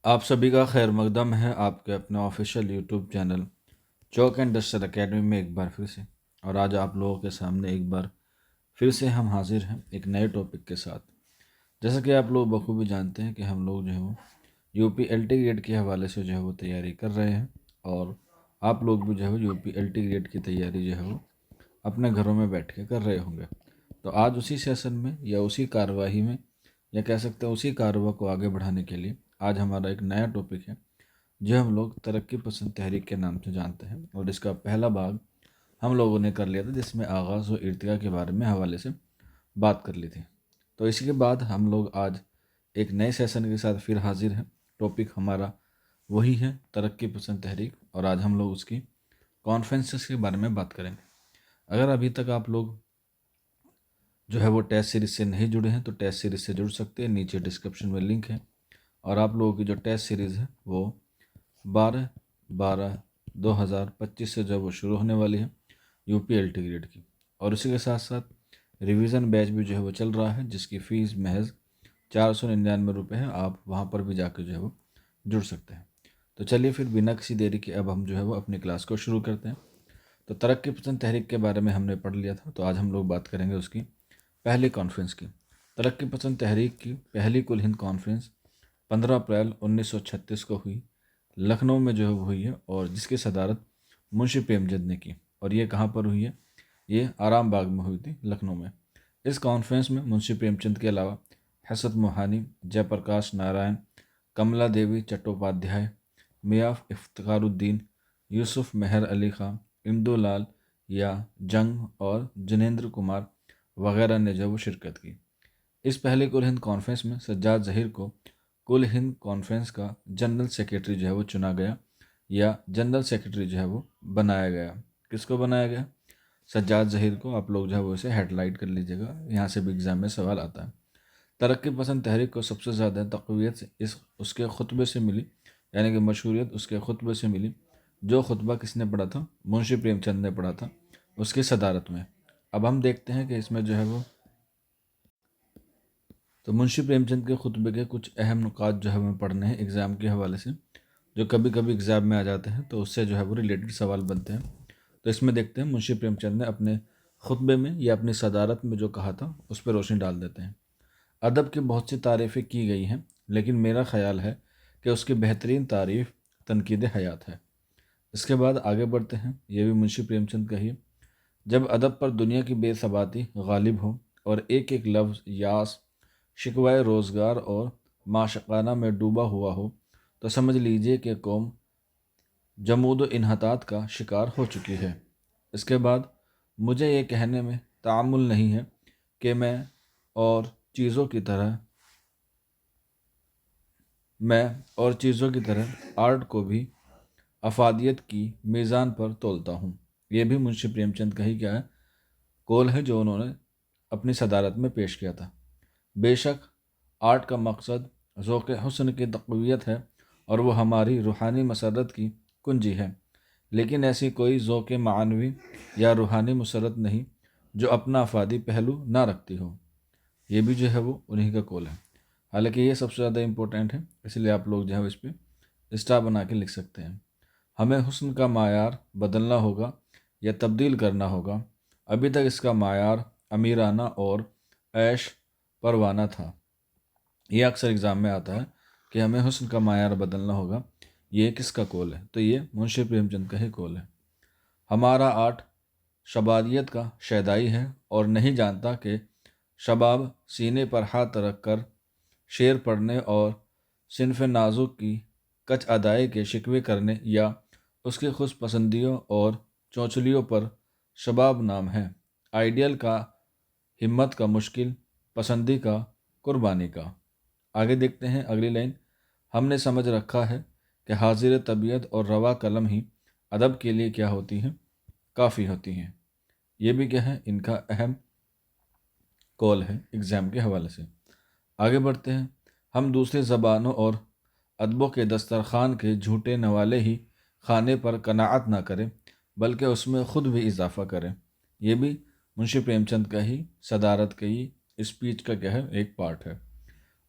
آپ سبھی کا خیر مقدم ہے آپ کے اپنے official YouTube channel Chowk and duster academy میں ایک بار پھر سے۔ اور آج آپ لوگوں کے سامنے ایک بار پھر سے ہم حاضر ہیں ایک نئے ٹاپک کے ساتھ۔ جیسا کہ آپ لوگ بخوبی جانتے ہیں کہ ہم لوگ جو ہے وہ U P L T grade کے حوالے سے جو ہے وہ تیاری کر رہے ہیں، اور آپ لوگ بھی جو ہے وہ U P L T grade کی تیاری جو ہے وہ اپنے گھروں میں بیٹھ کے کر رہے ہوں گے۔ تو آج اسی سیشن میں یا اسی کارروائی میں یا کہہ سکتے ہیں اسی کارروائی کو آگے بڑھانے کے لیے آج ہمارا ایک نیا ٹاپک ہے جو ہم لوگ ترقی پسند تحریک کے نام سے جانتے ہیں، اور اس کا پہلا بھاگ ہم لوگوں نے کر لیا تھا جس میں آغاز و ارتقاء کے بارے میں حوالے سے بات کر لی تھی۔ تو اسی کے بعد ہم لوگ آج ایک نئے سیشن کے ساتھ پھر حاضر ہیں۔ ٹاپک ہمارا وہی ہے ترقی پسند تحریک، اور آج ہم لوگ اس کی کانفرنسز کے بارے میں بات کریں گے۔ اگر ابھی تک آپ لوگ جو ہے وہ ٹیسٹ سیریز سے نہیں جڑے ہیں تو ٹیسٹ سیریز سے جڑ سکتے ہیں، نیچے ڈسکرپشن میں لنک ہے۔ اور آپ لوگوں کی جو ٹیسٹ سیریز ہے وہ 12/12/2025 سے جو وہ شروع ہونے والی ہے U P L T grade کی، اور اسی کے ساتھ ساتھ ریویژن بیچ بھی جو ہے وہ چل رہا ہے جس کی فیس محض 499 روپے ہے۔ آپ وہاں پر بھی جا کے جو ہے وہ جڑ سکتے ہیں۔ تو چلیے پھر بنا کسی دیری کے اب ہم جو ہے وہ اپنی کلاس کو شروع کرتے ہیں۔ تو ترقی پسند تحریک کے بارے میں ہم نے پڑھ لیا تھا، تو آج ہم لوگ بات کریں گے اس کی پہلی کانفرنس کی۔ ترقی پسند تحریک کی پہلی کل ہند کانفرنس 15 اپریل 1936 کو ہوئی، لکھنؤ میں جو ہے وہ ہوئی ہے، اور جس کی صدارت منشی پریم چند نے کی۔ اور یہ کہاں پر ہوئی ہے؟ یہ آرام باغ میں ہوئی تھی، لکھنؤ میں۔ اس کانفرنس میں منشی پریم چند کے علاوہ حسرت موہانی، جے پرکاش نارائن، کملا دیوی چٹوپادھیائے، میاں افتخار الدین، یوسف مہر علی خان، اندو لال یا جنگ اور جنیندر کمار وغیرہ نے جو وہ شرکت کی۔ اس پہلے کل ہند کانفرنس میں سجاد ظہیر کو کل ہند کانفرنس کا جنرل سیکریٹری جو ہے وہ چنا گیا، یا جنرل سیکریٹری جو ہے وہ بنایا گیا۔ کس کو بنایا گیا؟ سجاد ظہیر کو۔ آپ لوگ جو ہے وہ اسے ہیڈ لائٹ کر لیجیے گا، یہاں سے بھی ایگزام میں سوال آتا ہے۔ ترقی پسند تحریک کو سب سے زیادہ تقویت اس کے خطبے سے ملی، یعنی کہ مشہوریت اس کے خطبے سے ملی، جو خطبہ کس نے پڑھا تھا؟ منشی پریم چند نے پڑھا تھا، اس کی صدارت میں۔ اب ہم دیکھتے ہیں کہ اس میں جو ہے وہ تو منشی پریم چند کے خطبے کے کچھ اہم نکات جو ہے ہمیں پڑھنے ہیں ایگزام کے حوالے سے، جو کبھی کبھی ایگزام میں آ جاتے ہیں تو اس سے جو ہے وہ ریلیٹڈ سوال بنتے ہیں۔ تو اس میں دیکھتے ہیں منشی پریم چند نے اپنے خطبے میں یا اپنی صدارت میں جو کہا تھا اس پہ روشنی ڈال دیتے ہیں۔ ادب کی بہت سی تعریفیں کی گئی ہیں، لیکن میرا خیال ہے کہ اس کی بہترین تعریف تنقید حیات ہے۔ اس کے بعد آگے بڑھتے ہیں، یہ بھی منشی پریم چند کا ہی ہے۔ جب ادب پر دنیا کی بے ثباتی غالب ہو اور ایک ایک لفظ یاس شکوائے روزگار اور معشقانہ میں ڈوبا ہوا ہو تو سمجھ لیجئے کہ قوم جمود و انحطاط کا شکار ہو چکی ہے۔ اس کے بعد مجھے یہ کہنے میں تعامل نہیں ہے کہ میں اور چیزوں کی طرح آرٹ کو بھی افادیت کی میزان پر تولتا ہوں۔ یہ بھی منشی پریم چند کا ہی کیا ہے قول ہے جو انہوں نے اپنی صدارت میں پیش کیا تھا۔ بے شک آرٹ کا مقصد ذوق حسن کی تقویت ہے اور وہ ہماری روحانی مسرت کی کنجی ہے، لیکن ایسی کوئی ذوق معنوی یا روحانی مسرت نہیں جو اپنا افادی پہلو نہ رکھتی ہو۔ یہ بھی جو ہے وہ انہی کا قول ہے، حالانکہ یہ سب سے زیادہ امپورٹنٹ ہے، اس لیے آپ لوگ جو ہے اس پہ اسٹار بنا کے لکھ سکتے ہیں۔ ہمیں حسن کا معیار بدلنا ہوگا یا تبدیل کرنا ہوگا۔ ابھی تک اس کا معیار امیرانہ اور عیش پروانہ تھا۔ یہ اکثر ایگزام میں آتا ہے کہ ہمیں حسن کا معیار بدلنا ہوگا، یہ کس کا قول ہے؟ تو یہ منشی پریم چند کا ہی قول ہے۔ ہمارا آرٹ شبابیت کا شیدائی ہے اور نہیں جانتا کہ شباب سینے پر ہاتھ رکھ کر شعر پڑھنے اور صنف نازک کی کچ ادائی کے شکوے کرنے یا اس کی خوش پسندیوں اور چونچلیوں پر شباب نام ہے، آئیڈیل کا، ہمت کا، مشکل پسندی کا، قربانی کا۔ آگے دیکھتے ہیں اگلی لائن۔ ہم نے سمجھ رکھا ہے کہ حاضر طبیعت اور روا قلم ہی ادب کے لیے کیا ہوتی ہیں؟ کافی ہوتی ہیں۔ یہ بھی کیا ہے ان کا اہم قول ہے ایگزام کے حوالے سے۔ آگے بڑھتے ہیں۔ ہم دوسری زبانوں اور ادبوں کے دسترخوان کے جھوٹے نوالے ہی کھانے پر قناعت نہ کریں بلکہ اس میں خود بھی اضافہ کریں۔ یہ بھی منشی پریم چند کا ہی صدارت کا ہی اسپیچ کا کیا ہے ایک پارٹ ہے۔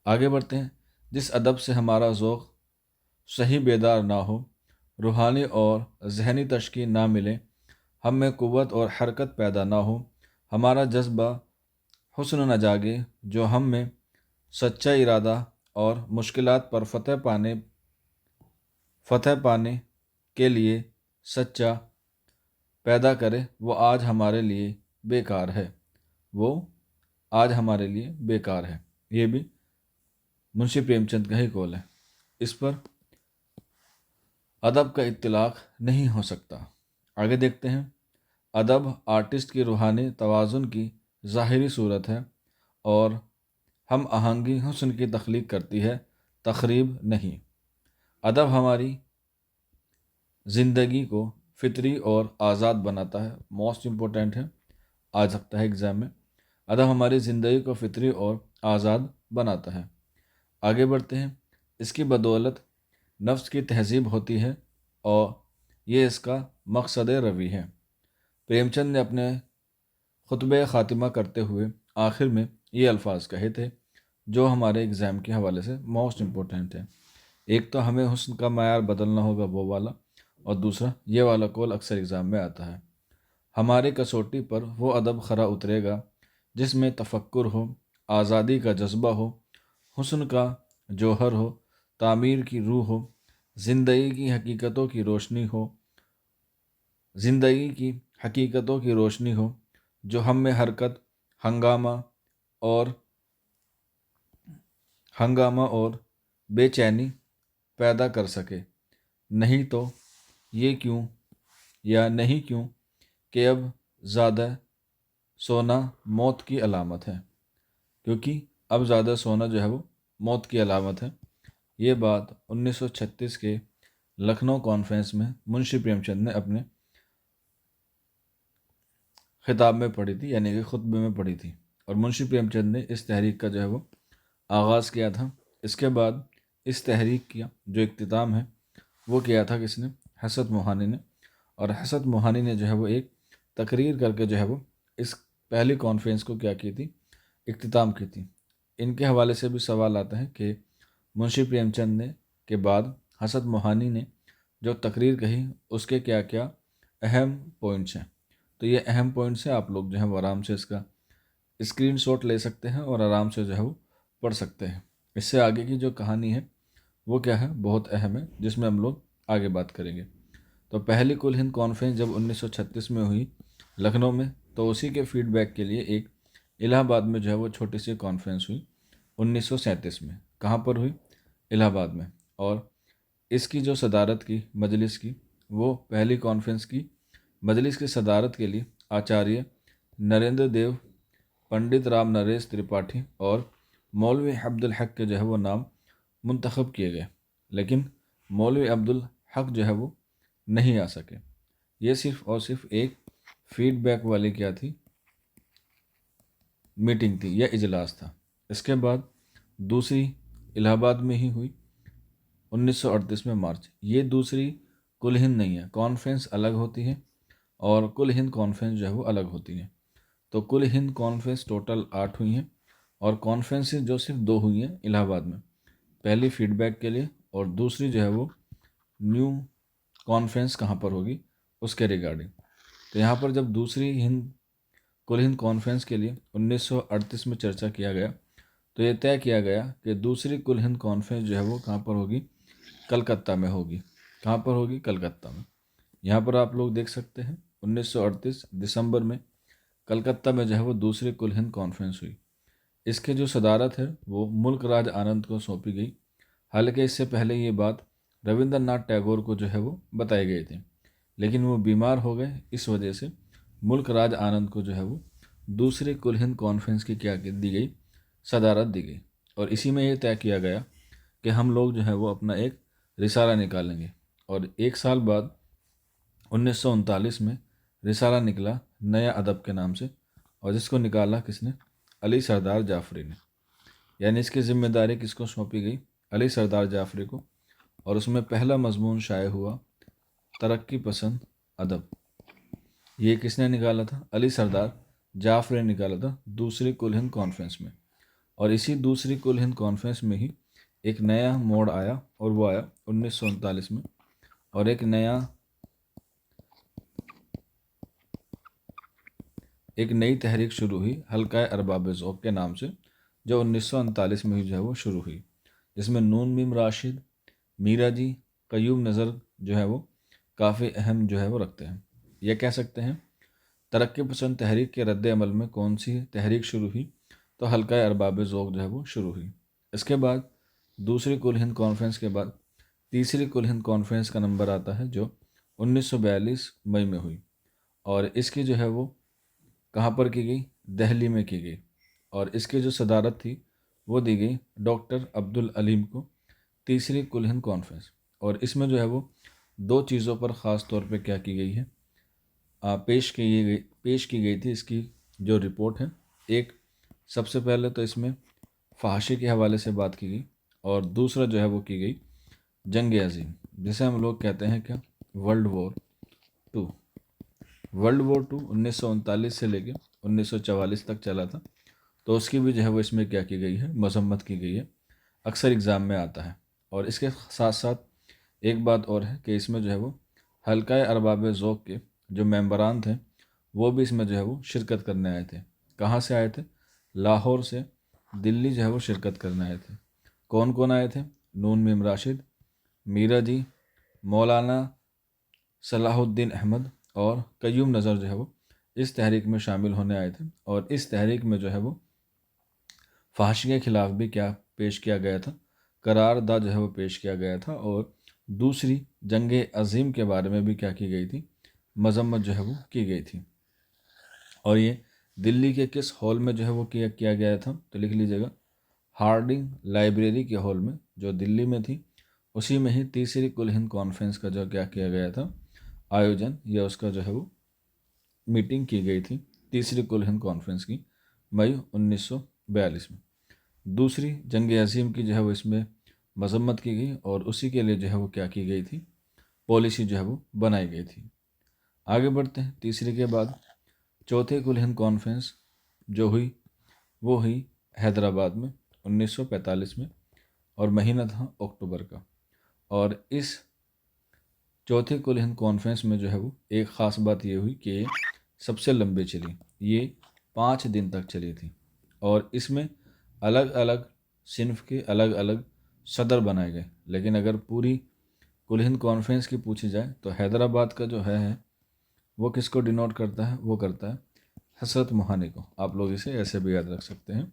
آگے بڑھتے ہیں۔ جس ادب سے ہمارا ذوق صحیح بیدار نہ ہو، روحانی اور ذہنی تشکیل نہ ملے، ہم میں قوت اور حرکت پیدا نہ ہو، ہمارا جذبہ حسن نہ جاگے جو ہم میں سچا ارادہ اور مشکلات پر فتح پانے کے لیے سچا پیدا کرے، وہ آج ہمارے لیے بیکار ہے، وہ آج ہمارے لیے بیکار ہے۔ یہ بھی منشی پریم چند کا ہی قول ہے۔ اس پر ادب کا اطلاق نہیں ہو سکتا۔ آگے دیکھتے ہیں، ادب آرٹسٹ کی روحانی توازن کی ظاہری صورت ہے اور ہم آہنگی حسن کی تخلیق کرتی ہے، تخریب نہیں۔ ادب ہماری زندگی کو فطری اور آزاد بناتا ہے، موسٹ امپورٹنٹ ہے، آ سکتا ہے ایگزام میں۔ ادب ہماری زندگی کو فطری اور آزاد بناتا ہے۔ آگے بڑھتے ہیں، اس کی بدولت نفس کی تہذیب ہوتی ہے اور یہ اس کا مقصد روی ہے۔ پریم چند نے اپنے خطبہ خاتمہ کرتے ہوئے آخر میں یہ الفاظ کہے تھے جو ہمارے ایگزام کے حوالے سے موسٹ امپورٹنٹ ہے۔ ایک تو ہمیں حسن کا معیار بدلنا ہوگا، وہ والا، اور دوسرا یہ والا قول اکثر ایگزام میں آتا ہے، ہمارے کسوٹی پر وہ ادب کھرا اترے گا جس میں تفکر ہو، آزادی کا جذبہ ہو، حسن کا جوہر ہو، تعمیر کی روح ہو، زندگی کی حقیقتوں کی روشنی ہو، زندگی کی حقیقتوں کی روشنی ہو جو ہم میں حرکت، اور ہنگامہ اور بے چینی پیدا کر سکے۔ نہیں تو یہ کیوں یا نہیں کیوں کہ اب زیادہ سونا موت کی علامت ہے، کیونکہ اب زیادہ سونا جو ہے وہ موت کی علامت ہے۔ یہ بات 1936 کے لکھنؤ کانفرنس میں منشی پریم چند نے اپنے خطاب میں پڑھی تھی، یعنی کہ خطبے میں پڑھی تھی، اور منشی پریم چند نے اس تحریک کا جو ہے وہ آغاز کیا تھا۔ اس کے بعد اس تحریک کا جو اختتام ہے وہ کیا تھا کس نے؟ حسرت موہانی نے۔ اور حسرت موہانی نے جو ہے وہ ایک تقریر کر کے جو ہے وہ اس پہلی کانفرنس کو کیا کی تھی؟ اختتام کی تھی۔ ان کے حوالے سے بھی سوال آتا ہے کہ منشی پریم چند نے کے بعد حسرت موہانی نے جو تقریر کہی اس کے کیا کیا اہم پوائنٹس ہیں۔ تو یہ اہم پوائنٹس ہیں، آپ لوگ جو ہے وہ آرام سے اس کا اسکرین شاٹ لے سکتے ہیں اور آرام سے جو ہے وہ پڑھ سکتے ہیں۔ اس سے آگے کی جو کہانی ہے وہ کیا ہے؟ بہت اہم ہے، جس میں ہم لوگ آگے بات کریں گے۔ تو پہلی کل ہند کانفرنس جب 1936 میں ہوئی لکھنؤ میں، تو اسی کے فیڈ بیک کے لیے ایک الہ آباد میں جو ہے وہ چھوٹی سی کانفرنس ہوئی 1937 میں۔ کہاں پر ہوئی؟ الہ آباد میں۔ اور اس کی جو صدارت کی مجلس کی، وہ پہلی کانفرنس کی مجلس کی صدارت کے لیے آچاریہ نریندر دیو، پنڈت رام نریش ترپاٹھی اور مولوی عبدالحق کے جو ہے وہ نام منتخب کیے گئے، لیکن مولوی عبدالحق جو ہے وہ نہیں آ سکے۔ یہ صرف اور صرف ایک فیڈ بیک والی کیا تھی؟ میٹنگ تھی یا اجلاس تھا۔ اس کے بعد دوسری الہ آباد میں ہی ہوئی 1938 میں مارچ۔ یہ دوسری کل ہند نہیں ہے، کانفرنس الگ ہوتی ہے اور کل ہند کانفرنس جو ہے وہ الگ ہوتی ہے۔ تو کل ہند کانفرنس ٹوٹل 8 ہوئی ہیں اور کانفرنسز جو صرف 2 ہوئی ہیں الہ آباد میں، پہلی فیڈ بیک کے لیے اور دوسری جو ہے وہ نیو کانفرنس کہاں پر ہوگی اس کے ریگارڈنگ۔ تو یہاں پر جب دوسری کل ہند کانفرنس کے لیے 1938 میں چرچا کیا گیا تو یہ طے کیا گیا کہ دوسری کل ہند کانفرنس جو ہے وہ کہاں پر ہوگی؟ کلکتہ میں ہوگی۔ کہاں پر ہوگی؟ کلکتہ میں۔ یہاں پر آپ لوگ دیکھ سکتے ہیں 1938 دسمبر میں کلکتہ میں جو ہے وہ دوسری کل ہند کانفرنس ہوئی۔ اس کے جو صدارت ہے وہ ملک راج آنند کو سونپی گئی، حالانکہ اس سے پہلے یہ بات روندر ناتھ ٹیگور کو جو ہے وہ بتائی گئی تھی، لیکن وہ بیمار ہو گئے، اس وجہ سے ملک راج آنند کو جو ہے وہ دوسری کل ہند کانفرنس کی کیا دی گئی؟ صدارت دی گئی۔ اور اسی میں یہ طے کیا گیا کہ ہم لوگ جو ہے وہ اپنا ایک رسالہ نکالیں گے، اور 1 سال بعد 1939 میں رسالہ نکلا نیا ادب کے نام سے، اور جس کو نکالا کس نے؟ علی سردار جعفری نے۔ یعنی اس کی ذمہ داری کس کو سونپی گئی؟ علی سردار جعفری کو۔ اور اس میں پہلا مضمون شائع ہوا ترقی پسند ادب۔ یہ کس نے نکالا تھا؟ علی سردار جعفری نے نکالا تھا دوسری کل ہند کانفرنس میں۔ اور اسی دوسری کل ہند کانفرنس میں ہی ایک نیا موڑ آیا اور وہ آیا 1939 میں، اور ایک نئی تحریک شروع ہوئی حلقۂ ارباب ذوق کے نام سے، جو 1939 میں ہی جو ہے وہ شروع ہوئی، جس میں نون میم راشد، میرا جی، قیوم نظر جو ہے وہ کافی اہم جو ہے وہ رکھتے ہیں۔ یہ کہہ سکتے ہیں ترقی پسند تحریک کے رد عمل میں کون سی تحریک شروع ہوئی؟ تو حلقۂ ارباب ذوق جو ہے وہ شروع ہوئی۔ اس کے بعد دوسری کل ہند کانفرنس کے بعد تیسری کل ہند کانفرنس کا نمبر آتا ہے، جو 1942 مئی میں ہوئی، اور اس کی جو ہے وہ کہاں پر کی گئی؟ دہلی میں کی گئی، اور اس کی جو صدارت تھی وہ دی گئی ڈاکٹر عبدالعلیم کو، تیسری کل ہند کانفرنس۔ اور اس میں جو ہے وہ دو چیزوں پر خاص طور پہ کیا کی گئی ہے، پیش کی گئی تھی اس کی جو رپورٹ ہے۔ ایک سب سے پہلے تو اس میں فحاشی کے حوالے سے بات کی گئی، اور دوسرا جو ہے وہ کی گئی جنگ عظیم، جسے ہم لوگ کہتے ہیں کیا؟ World war two. World war two 1939 سے لے کے 1944 تک چلا تھا، تو اس کی بھی جو ہے وہ اس میں کیا کی گئی ہے؟ مذمت کی گئی ہے، اکثر اگزام میں آتا ہے۔ اور اس کے ساتھ ساتھ ایک بات اور ہے کہ اس میں جو ہے وہ حلقۂ ارباب ذوق کے جو ممبران تھے وہ بھی اس میں جو ہے وہ شرکت کرنے آئے تھے۔ کہاں سے آئے تھے؟ لاہور سے دلی جو ہے وہ شرکت کرنے آئے تھے۔ کون کون آئے تھے؟ نون میم راشد، میرا جی، مولانا صلاح الدین احمد اور قیوم نظر جو ہے وہ اس تحریک میں شامل ہونے آئے تھے، اور اس تحریک میں جو ہے وہ فحاشی کے خلاف بھی کیا پیش کیا گیا تھا؟ قرارداد جو ہے وہ پیش کیا گیا تھا، اور دوسری جنگ عظیم کے بارے میں بھی کیا کی گئی تھی؟ مذمت جو ہے وہ کی گئی تھی۔ اور یہ دلی کے کس ہال میں جو ہے وہ کیا گیا تھا؟ تو لکھ لیجیے گا، ہارڈنگ لائبریری کے ہال میں جو دلی میں تھی، اسی میں ہی تیسری کل ہند کانفرنس کا جو کیا کیا گیا تھا آیوجن، یا اس کا جو ہے وہ میٹنگ کی گئی تھی تیسری کل ہند کانفرنس کی، مئی 1942 میں۔ دوسری جنگ عظیم کی جو ہے وہ اس میں مذمت کی گئی، اور اسی کے لیے جو ہے وہ کیا کی گئی تھی؟ پالیسی جو ہے وہ بنائی گئی تھی۔ آگے بڑھتے ہیں، تیسری کے بعد چوتھی کل ہند کانفرنس جو ہوئی وہ ہوئی حیدرآباد میں 1945 میں، اور مہینہ تھا اکتوبر کا۔ اور اس چوتھی کل ہند کانفرنس میں جو ہے وہ ایک خاص بات یہ ہوئی کہ یہ سب سے لمبی چلی، یہ 5 دن تک چلی تھی، اور اس میں الگ الگ صنف کے الگ الگ صدر بنائے گئے۔ لیکن اگر پوری کل ہند کانفرنس کی پوچھی جائے تو حیدرآباد کا جو ہے وہ کس کو ڈینوٹ کرتا ہے؟ وہ کرتا ہے حضرت موہانی کو۔ آپ لوگ اسے ایسے بھی یاد رکھ سکتے ہیں،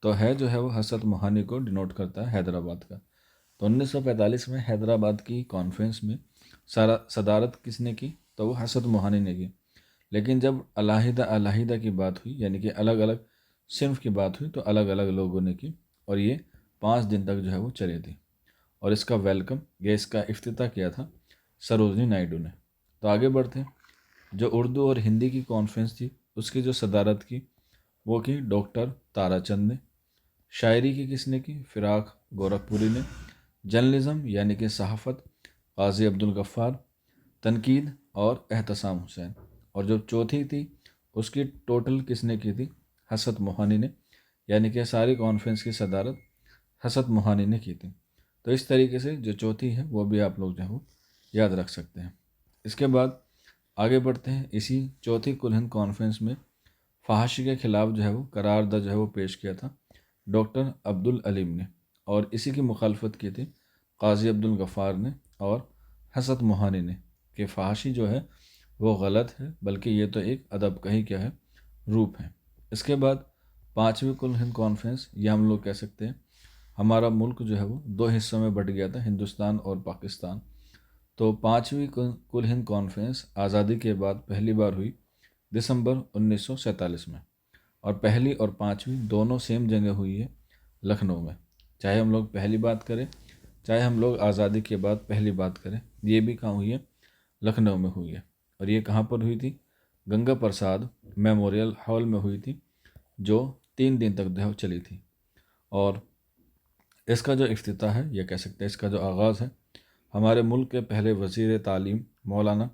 تو ہے جو ہے وہ حضرت موہانی کو ڈینوٹ کرتا ہے حیدرآباد کا۔ تو 1945 میں حیدرآباد کی کانفرنس میں صدارت کس نے کی؟ تو وہ حضرت موہانی نے کی۔ لیکن جب علیحدہ کی بات ہوئی، یعنی کہ الگ الگ صنف کی بات ہوئی، تو الگ الگ لوگوں نے کی، اور یہ 5 دن تک جو ہے وہ چلی تھی۔ اور اس کا ویلکم، یہ اس کا افتتاح کیا تھا سروجنی نائیڈو نے۔ تو آگے بڑھتے ہیں، جو اردو اور ہندی کی کانفرنس تھی اس کی جو صدارت کی وہ کی ڈاکٹر تارا چند نے۔ شاعری کی کس نے کی؟ فراق گورکھپوری نے۔ جرنلزم یعنی کہ صحافت، قاضی عبدالغفار۔ تنقید اور احتسام حسین۔ اور جو چوتھی تھی اس کی ٹوٹل کس نے کی تھی؟ حضرت موہانی نے، یعنی کہ ساری کانفرنس کی صدارت حضرت موہانی نے کی تھی۔ تو اس طریقے سے جو چوتھی ہے وہ بھی آپ لوگ جو ہے وہ یاد رکھ سکتے ہیں۔ اس کے بعد آگے بڑھتے ہیں، اسی چوتھی کل ہند کانفرنس میں فحاشی کے خلاف جو ہے وہ قرارداد جو ہے وہ پیش کیا تھا ڈاکٹر عبدالعلیم نے، اور اسی کی مخالفت کی تھی قاضی عبدالغفار نے اور حضرت موہانی نے، کہ فحاشی جو ہے وہ غلط ہے، بلکہ یہ تو ایک ادب کا ہی کیا ہے؟ روپ ہے۔ اس کے بعد پانچویں کل ہند کانفرنس، یہ ہم لوگ کہہ سکتے ہیں ہمارا ملک جو ہے وہ 2 حصوں میں بٹ گیا تھا، ہندوستان اور پاکستان۔ تو پانچویں کل ہند کانفرنس آزادی کے بعد پہلی بار ہوئی دسمبر 1947 میں، اور پہلی اور پانچویں دونوں سیم جگہ ہوئی ہے لکھنؤ میں۔ چاہے ہم لوگ پہلی بات کریں، چاہے ہم لوگ آزادی کے بعد پہلی بات کریں، یہ بھی کہاں ہوئی ہے؟ لکھنؤ میں ہوئی ہے۔ اور یہ کہاں پر ہوئی تھی؟ گنگا پرساد میموریل ہال میں ہوئی تھی، جو 3 دن تک چلی تھی۔ اور اس کا جو افتتاح ہے، یہ کہہ سکتے ہیں اس کا جو آغاز ہے، ہمارے ملک کے پہلے وزیر تعلیم مولانا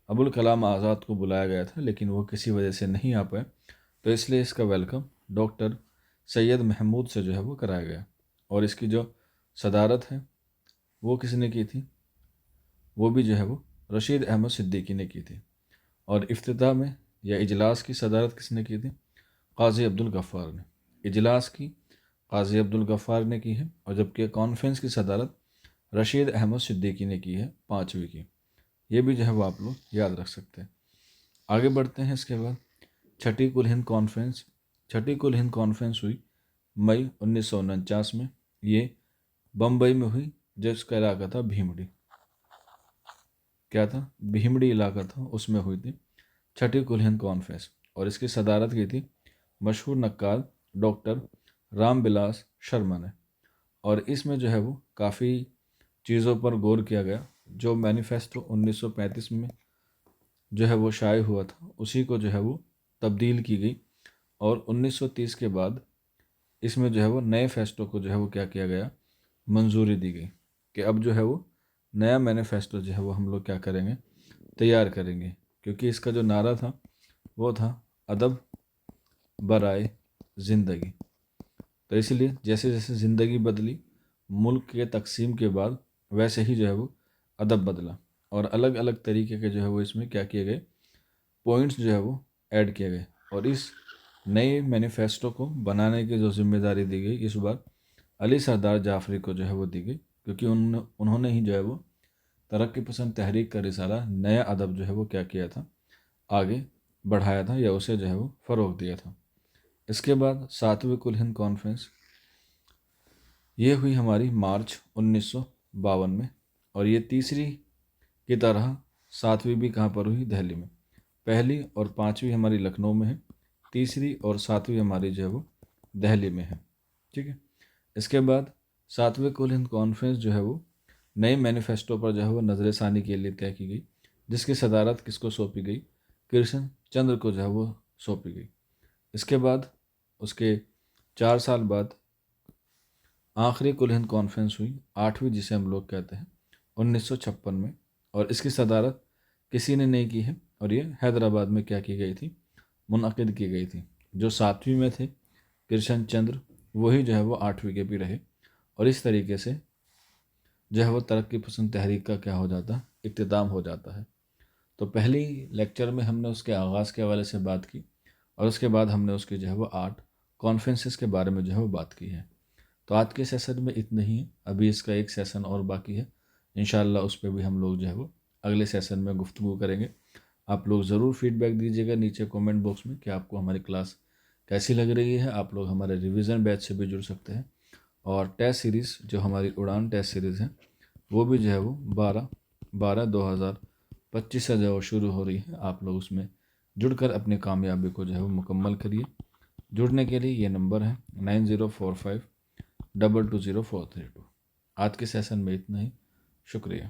ابوالکلام آزاد کو بلایا گیا تھا، لیکن وہ کسی وجہ سے نہیں آ پائے، تو اس لیے اس کا ویلکم ڈاکٹر سید محمود سے جو ہے وہ کرایا گیا۔ اور اس کی جو صدارت ہے وہ کس نے کی تھی؟ وہ بھی جو ہے وہ رشید احمد صدیقی نے کی تھی۔ اور افتتاح میں یا اجلاس کی صدارت کس نے کی تھی؟ قاضی عبدالغفار نے۔ اجلاس کی قاضی عبدالغفار نے کی ہے، اور جبکہ کانفرنس کی صدارت رشید احمد صدیقی نے کی ہے، 5ویں کی۔ یہ بھی جو ہے وہ آپ لوگ یاد رکھ سکتے ہیں۔ آگے بڑھتے ہیں۔ اس کے بعد چھٹی کل ہند کانفرنس۔ چھٹی کل ہند کانفرنس ہوئی مئی 1949 میں۔ یہ بمبئی میں ہوئی، جس کا علاقہ تھا بھیمڑی۔ کیا تھا؟ بھیمڑی علاقہ تھا، اس میں ہوئی تھی چھٹی کل ہند کانفرنس۔ اور اس کی صدارت کی تھی مشہور نقاد ڈاکٹر رام بلاس شرما نے۔ اور اس میں جو ہے وہ کافی چیزوں پر غور کیا گیا۔ جو مینیفیسٹو 1935 میں جو ہے وہ شائع ہوا تھا، اسی کو جو ہے وہ تبدیل کی گئی، اور 1930 کے بعد اس میں جو ہے وہ نئے فیسٹو کو جو ہے وہ کیا کیا گیا؟ منظوری دی گئی کہ اب جو ہے وہ نیا مینیفیسٹو جو ہے وہ ہم لوگ کیا کریں گے؟ تیار کریں گے، کیونکہ اس کا جو نعرہ تھا وہ تھا ادب برائے زندگی۔ تو اس لیے جیسے جیسے زندگی بدلی ملک کے تقسیم کے بعد، ویسے ہی جو ہے وہ ادب بدلا، اور الگ الگ طریقے کے جو ہے وہ اس میں کیا کیے گئے؟ پوائنٹس جو ہے وہ ایڈ کیے گئے۔ اور اس نئے مینیفیسٹو کو بنانے کی جو ذمہ داری دی گئی اس بار علی سردار جعفری کو جو ہے وہ دی گئی، کیونکہ انہوں نے ہی جو ہے وہ ترقی پسند تحریک کا رسالہ نیا ادب جو ہے وہ کیا کیا تھا؟ آگے بڑھایا تھا، یا اسے جو ہے وہ فروغ دیا تھا۔ اس کے بعد 7ویں کل ہند کانفرنس، یہ ہوئی ہماری مارچ 1952 میں، اور یہ تیسری کی طرح 7ویں بھی کہاں پر ہوئی؟ دہلی میں۔ پہلی اور 5ویں ہماری لکھنؤ میں ہے، تیسری اور 7ویں ہماری جو ہے وہ دہلی میں ہے، ٹھیک ہے۔ اس کے بعد 7ویں کل ہند کانفرنس جو ہے وہ نئے مینیفیسٹو پر جو ہے وہ نظر ثانی کے لیے طے کی گئی، جس کی صدارت کس کو سونپی گئی؟ کرشن چندر کو جو ہے وہ سونپی گئی۔ اس کے بعد اس کے 4 سال بعد آخری کل ہند کانفرنس ہوئی، 8ویں، جسے ہم لوگ کہتے ہیں 1956 میں، اور اس کی صدارت کسی نے نہیں کی ہے، اور یہ حیدرآباد میں کیا کی گئی تھی؟ منعقد کی گئی تھی۔ جو 7ویں میں تھے کرشن چندر، وہی جو ہے وہ 8ویں کے بھی رہے، اور اس طریقے سے جو ہے وہ ترقی پسند تحریک کا کیا ہو جاتا ہے؟ اختتام ہو جاتا ہے۔ تو پہلی لیکچر میں ہم نے اس کے آغاز کے حوالے سے بات کی، اور اس کے بعد ہم نے اس کی جو ہے وہ 8 کانفرنسز کے بارے میں جو ہے وہ بات کی ہے۔ تو آج کے سیشن میں اتنا ہی ہے، ابھی اس کا ایک سیشن اور باقی ہے، انشاءاللہ اس پہ بھی ہم لوگ جو ہے وہ اگلے سیشن میں گفتگو کریں گے۔ آپ لوگ ضرور فیڈ بیک دیجیے گا نیچے کومنٹ باکس میں کہ آپ کو ہماری کلاس کیسی لگ رہی ہے۔ آپ لوگ ہمارے ریویژن بیچ سے بھی جڑ سکتے ہیں، اور ٹیسٹ سیریز جو ہماری اڑان ٹیسٹ سیریز ہے وہ بھی جو ہے وہ 12/12/2025 سے جو ہے وہ شروع ہو رہی ہے۔ آپ لوگ اس میں جڑ کر اپنی کامیابی کو جو ہے وہ مکمل کریے۔ جڑنے کے لیے یہ نمبر ہے 9045220432۔ آج کے سیشن میں اتنا ہی، شکریہ۔